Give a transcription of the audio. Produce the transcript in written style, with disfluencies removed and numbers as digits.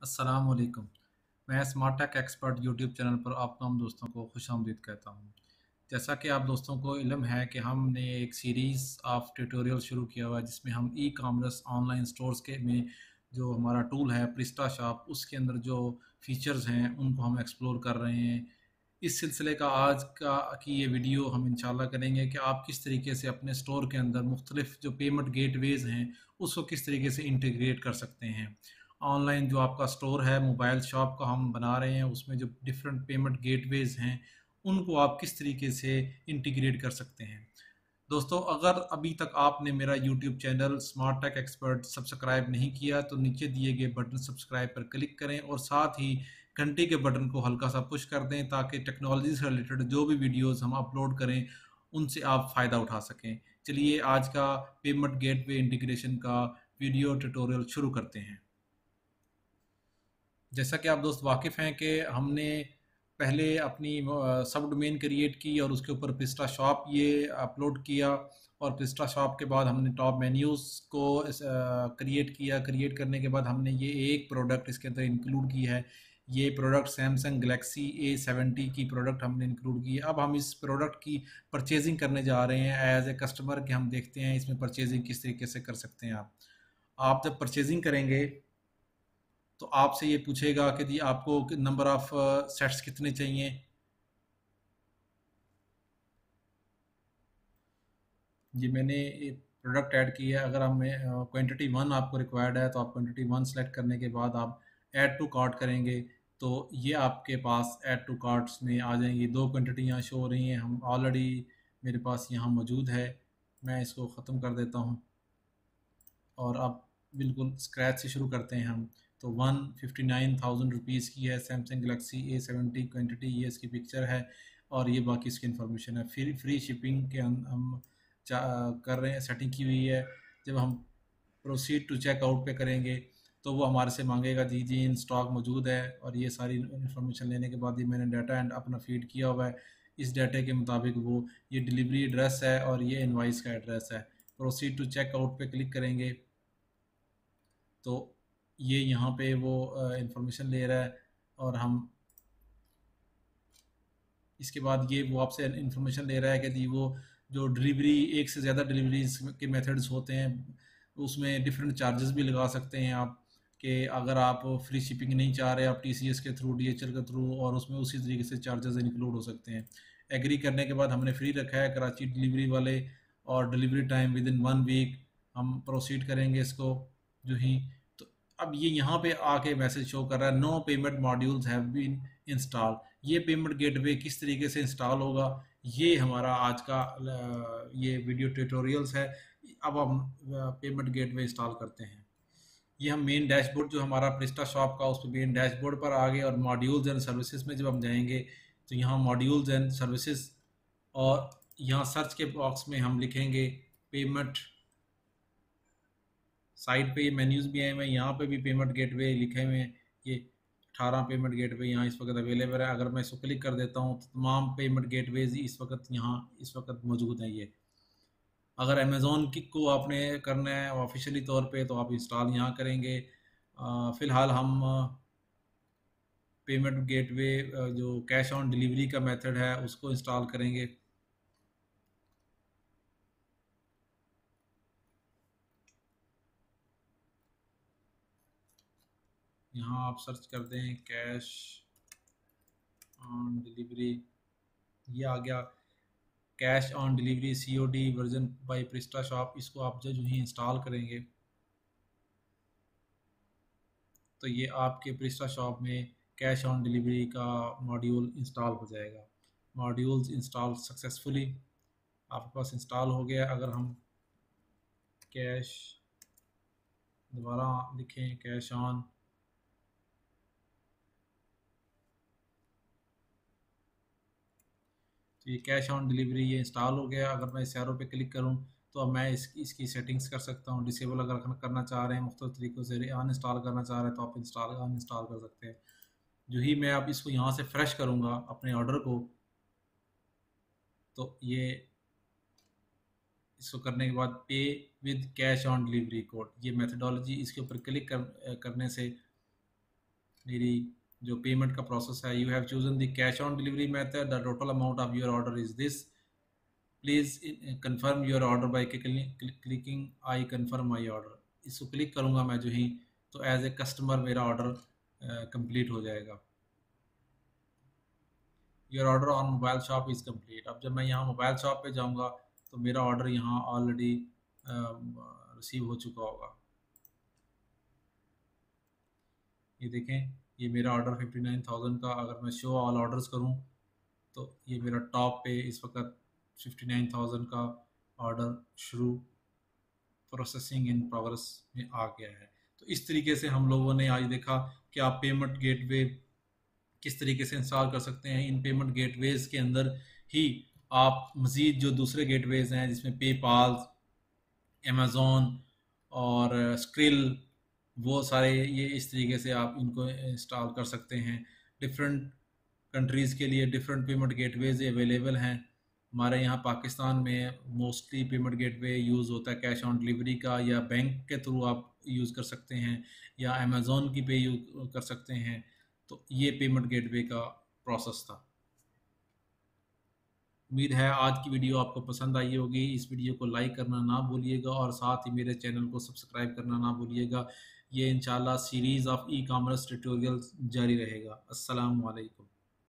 अस्सलाम वालेकुम। मैं smart tech expert YouTube channel पर आप तमाम दोस्तों को खुशामदीद कहता हूँ। जैसा कि आप दोस्तों को इल्म है कि हमने एक सीरीज़ ऑफ ट्यूटोरियल शुरू किया हुआ है जिसमें हम ई कॉमर्स ऑनलाइन स्टोर्स के में जो हमारा टूल है प्रिस्टा शॉप उसके अंदर जो फीचर्स हैं उनको हम एक्सप्लोर कर रहे हैं। इस सिलसिले का आज का की ये वीडियो हम इंशाल्लाह करेंगे कि आप किस तरीके से अपने स्टोर के अंदर मुख्तलिफ जो पेमेंट गेटवेज़ हैं उसको किस तरीके से इंटीग्रेट कर सकते हैं। ऑनलाइन जो आपका स्टोर है मोबाइल शॉप का हम बना रहे हैं उसमें जो डिफरेंट पेमेंट गेटवेज़ हैं उनको आप किस तरीके से इंटीग्रेट कर सकते हैं। दोस्तों अगर अभी तक आपने मेरा YouTube channel smart tech expert subscribe नहीं किया तो नीचे दिए गए बटन सब्सक्राइब पर क्लिक करें और साथ ही घंटे के बटन को हल्का सा पुश कर दें ताकि टेक्नोलॉजी से रिलेटेड जो भी वीडियोस हम अपलोड करें उनसे आप फ़ायदा उठा सकें। चलिए आज का पेमेंट गेटवे इंटीग्रेशन का वीडियो ट्यूटोरियल शुरू करते हैं। जैसा कि आप दोस्त वाकिफ़ हैं कि हमने पहले अपनी सब डोमेन क्रिएट की और उसके ऊपर पिस्टा शॉप ये अपलोड किया और पिस्टा शॉप के बाद हमने टॉप मेन्यूज़ को क्रिएट किया। क्रिएट करने के बाद हमने ये एक प्रोडक्ट इसके अंदर इंक्लूड की है। ये प्रोडक्ट सैमसंग गलेक्सी A70 की प्रोडक्ट हमने इंक्लूड की है। अब हम इस प्रोडक्ट की परचेजिंग करने जा रहे हैं एज ए कस्टमर कि हम देखते हैं इसमें परचेजिंग किस तरीके से कर सकते हैं। आप जब परचेजिंग करेंगे तो आपसे ये पूछेगा कि जी आपको नंबर ऑफ सेट्स कितने चाहिए। जी मैंने एक प्रोडक्ट ऐड की है। अगर हमें क्वांटिटी वन आपको रिक्वायर्ड है तो आप क्वांटिटी वन सेलेक्ट करने के बाद आप ऐड टू कार्ट करेंगे तो ये आपके पास ऐड टू कार्ट्स में आ जाएंगी। दो क्वांटिटी यहाँ शो हो रही हैं, हम ऑलरेडी मेरे पास यहाँ मौजूद है। मैं इसको ख़त्म कर देता हूँ और अब बिल्कुल स्क्रैच से शुरू करते हैं हम। तो 159,000 रुपीज़ की है सैमसंग गलेक्सी A70 क्वांटिटी, ये इसकी पिक्चर है और ये बाकी इसकी इन्फॉर्मेशन है। फिर फ्री शिपिंग के हम कर रहे हैं, सेटिंग की हुई है। जब हम प्रोसीड टू चेकआउट पे करेंगे तो वो हमारे से मांगेगा जी जी इन स्टॉक मौजूद है और ये सारी इन्फॉर्मेशन लेने के बाद ही मैंने डाटा एंड अपना फीड किया हुआ है। इस डाटे के मुताबिक वो ये डिलीवरी एड्रेस है और ये इनवाइस का एड्रेस है। प्रोसीड टू चेकआउट पे क्लिक करेंगे तो ये यहाँ पे वो इंफॉर्मेशन ले रहा है और हम इसके बाद ये वो आपसे इंफॉर्मेशन ले रहा है कि जी वो जो डिलीवरी एक से ज़्यादा डिलीवरीज के मेथड्स होते हैं उसमें डिफरेंट चार्जेस भी लगा सकते हैं आप। कि अगर आप फ्री शिपिंग नहीं चाह रहे आप TCS के थ्रू DHL के थ्रू और उसमें उसी तरीके से चार्जेस इंक्लूड हो सकते हैं। एग्री करने के बाद हमने फ्री रखा है कराची डिलीवरी वाले और delivery time within 1 week. हम प्रोसीड करेंगे इसको जो ही तो अब ये यहाँ पे आके मैसेज शो कर रहा है no payment modules have been install. ये पेमेंट गेटवे किस तरीके से इंस्टॉल होगा ये हमारा आज का ये वीडियो ट्यूटोरियल्स है। अब हम पेमेंट गेटवे इंस्टॉल करते हैं। ये हम मेन डैशबोर्ड जो हमारा प्रिस्टा शॉप का उस पर मेन डैशबोर्ड पर आ गए और मॉड्यूल्स एंड सर्विसेज में जब हम जाएंगे तो यहाँ मॉड्यूल्स एंड सर्विसेज और यहाँ सर्च के बॉक्स में हम लिखेंगे पेमेंट। साइड पे ये मेन्यूज़ भी आए हुए हैं, यहाँ पे भी पेमेंट गेटवे लिखे हुए हैं। ये 18 पेमेंट गेटवे यहाँ इस वक्त अवेलेबल है। अगर मैं इसको क्लिक कर देता हूँ तो तमाम पेमेंट गेटवेज इस वक्त यहाँ इस वक्त मौजूद हैं। ये अगर अमेज़ोन की को आपने करना है ऑफिशियली तौर पे तो आप इंस्टॉल यहाँ करेंगे। फ़िलहाल हम पेमेंट गेटवे जो कैश ऑन डिलीवरी का मेथड है उसको इंस्टॉल करेंगे। यहाँ आप सर्च कर दें कैश ऑन डिलीवरी, ये आ गया cash on delivery COD version by Presta shop. इसको आप जो ही इंस्टॉल करेंगे तो ये आपके प्रिस्टा शॉप में कैश ऑन डिलीवरी का मॉड्यूल इंस्टॉल हो जाएगा। मॉड्यूल्स इंस्टॉल सक्सेसफुली आपके पास इंस्टॉल हो गया। अगर हम कैश दोबारा लिखें कैश ऑन तो ये कैश ऑन डिलीवरी ये इंस्टॉल हो गया। अगर मैं इस एरो पे क्लिक करूँ तो अब मैं इसकी सेटिंग्स कर सकता हूँ। डिसेबल अगर करना चाह रहे हैं मुख्तलिफ तरीक़ों से अनइंस्टॉल करना चाह रहे हैं तो आप इंस्टॉल अनइंस्टॉल कर सकते हैं। जो ही मैं अब इसको यहाँ से फ्रेश करूँगा अपने ऑर्डर को तो ये इसको करने के बाद पे with cash on delivery code ये मेथडोलॉजी इसके ऊपर क्लिक करने से मेरी जो पेमेंट का प्रोसेस है, you have chosen the cash on delivery method, the total amount of your order is this, please confirm your order by clicking I confirm my order. इसको क्लिक करूँगा मैं जो ही, तो एज ए कस्टमर मेरा order complete हो जाएगा। Your order on mobile shop is complete. अब जब मैं यहाँ मोबाइल शॉप पे जाऊँगा तो मेरा ऑर्डर यहाँ ऑलरेडी रिसीव हो चुका होगा। ये देखें, ये मेरा ऑर्डर 59,000 का, अगर मैं शो ऑल ऑर्डर्स करूँ तो ये मेरा टॉप पे इस वक्त 59,000 का ऑर्डर शुरू प्रोसेसिंग इन प्रोग्रेस में आ गया है। तो इस तरीके से हम लोगों ने आज देखा कि आप पेमेंट गेटवे किस तरीके से इंस्टॉल कर सकते हैं। इन पेमेंट गेटवेज के अंदर ही आप मज़ीद जो दूसरे गेटवेज हैं जिसमें पेपाल, अमेज़ॉन और स्क्रिल, वो सारे ये इस तरीके से आप इनको इंस्टॉल कर सकते हैं। डिफरेंट कंट्रीज़ के लिए डिफरेंट पेमेंट गेटवेज अवेलेबल हैं। हमारे यहाँ पाकिस्तान में मोस्टली पेमेंट गेटवे यूज़ होता है कैश ऑन डिलीवरी का, या बैंक के थ्रू आप यूज़ कर सकते हैं, या अमेज़ॉन की पे यूज़ कर सकते हैं। तो ये पेमेंट गेटवे का प्रोसेस था। उम्मीद है आज की वीडियो आपको पसंद आई होगी। इस वीडियो को लाइक करना ना भूलिएगा और साथ ही मेरे चैनल को सब्सक्राइब करना ना भूलिएगा। ये इंशाल्लाह series of e commerce tutorial जारी रहेगा। अस्सलाम वालेकुम।